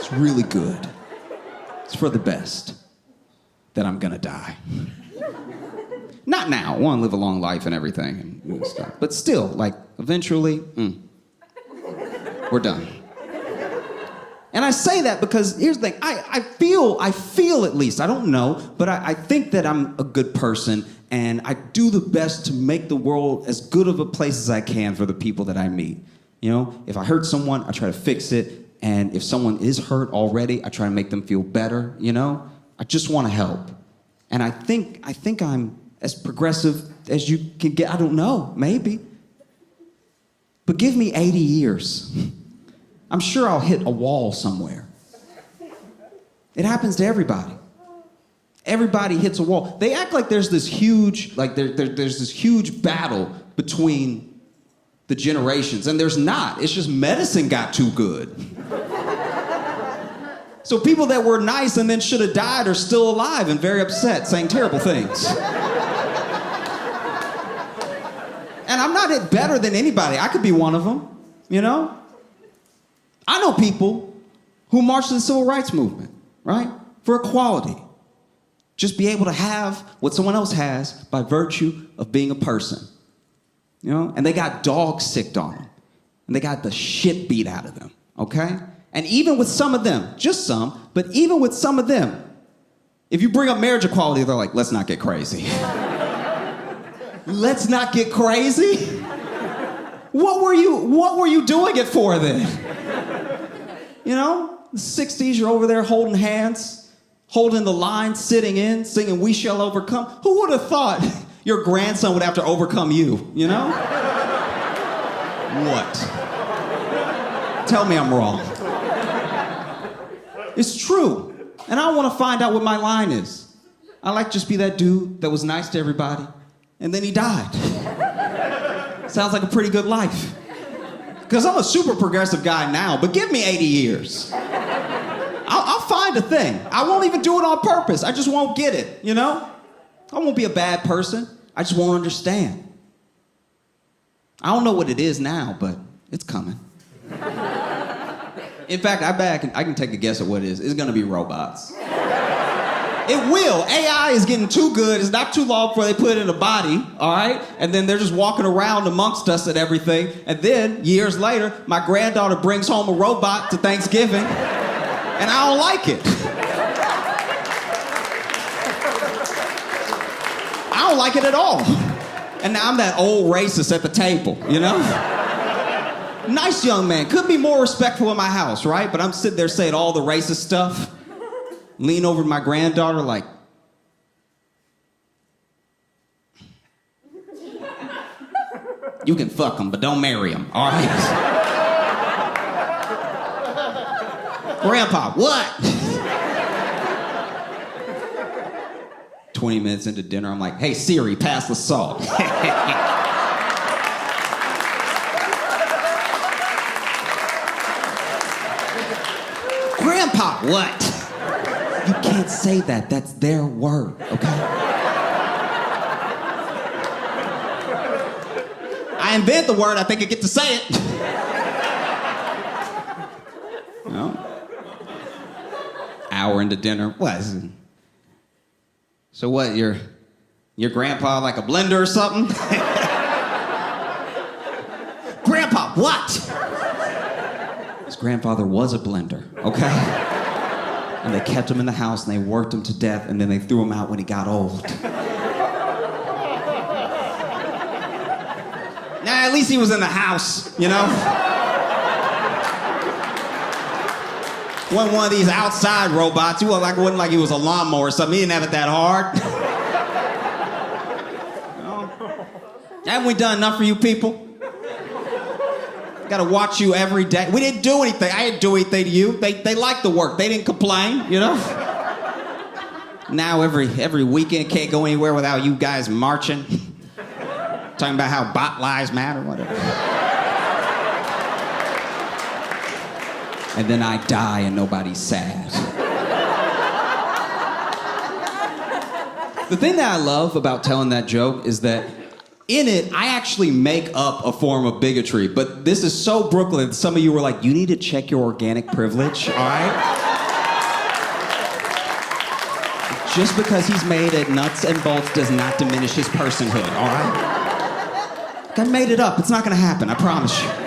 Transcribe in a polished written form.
It's really good. It's for the best that I'm gonna die. Not now. I want to live a long life and everything and stuff. But still, like, eventually, we're done. And I say that because here's the thing. I feel at least, I don't know, but I think that I'm a good person and I do the best to make the world as good of a place as I can for the people that I meet. You know, if I hurt someone, I try to fix it. And if someone is hurt already, I try to make them feel better, you know? I just want to help. And I think I'm as progressive as you can get. I don't know, maybe. But give me 80 years. I'm sure I'll hit a wall somewhere. It happens to everybody. Everybody hits a wall. They act like there's this huge, there's this huge battle between the generations, and there's not. It's just medicine got too good. So people that were nice and then should have died are still alive and very upset, saying terrible things. And I'm not better than anybody. I could be one of them, you know? I know people who marched in the civil rights movement, right? For equality. Just be able to have what someone else has by virtue of being a person. You know? And they got dog sicked on them. And they got the shit beat out of them, okay? And even with some of them, just some, but even with some of them, if you bring up marriage equality, they're like, let's not get crazy. Let's not get crazy? What were you doing it for then? You know, the 60s, you're over there holding hands, holding the line, sitting in, singing We Shall Overcome. Who would have thought your grandson would have to overcome you, you know? What? Tell me I'm wrong. It's true. And I want to find out what my line is. I like just be that dude that was nice to everybody, and then he died. Sounds like a pretty good life. Because I'm a super progressive guy now, but give me 80 years. I'll find a thing. I won't even do it on purpose. I just won't get it, you know? I won't be a bad person. I just won't understand. I don't know what it is now, but it's coming. In fact, I bet I can take a guess at what it is. It's gonna be robots. It will. AI is getting too good. It's not too long before they put it in a body, all right? And then they're just walking around amongst us and everything. And then, years later, my granddaughter brings home a robot to Thanksgiving, and I don't like it. I don't like it at all. And now I'm that old racist at the table, you know? Nice young man. Could be more respectful in my house, right? But I'm sitting there saying all the racist stuff. Lean over to my granddaughter like, you can fuck him, but don't marry him, all right? Grandpa, what? 20 minutes into dinner, I'm like, hey, Siri, pass the salt. Grandpa, what? You can't say that. That's their word, okay? I invent the word. I think I get to say it. You know? Hour into dinner. What? So what? Your grandpa like a blender or something? Grandpa, what? His grandfather was a blender, okay? And they kept him in the house, and they worked him to death, and then they threw him out when he got old. Nah, at least he was in the house, you know? Wasn't one of these outside robots. He wasn't like he was a lawnmower or something. He didn't have it that hard. You know? Haven't we done enough for you people? Gotta watch you every day. We didn't do anything. I didn't do anything to you. They liked the work. They didn't complain, you know? Now every weekend can't go anywhere without you guys marching. Talking about how bot lives matter, whatever. And then I die and nobody's sad. The thing that I love about telling that joke is that In it, I actually make up a form of bigotry, but this is so Brooklyn. Some of you were like, you need to check your organic privilege, all right? Just because he's made it nuts and bolts does not diminish his personhood, all right? I made it up. It's not gonna happen, I promise you.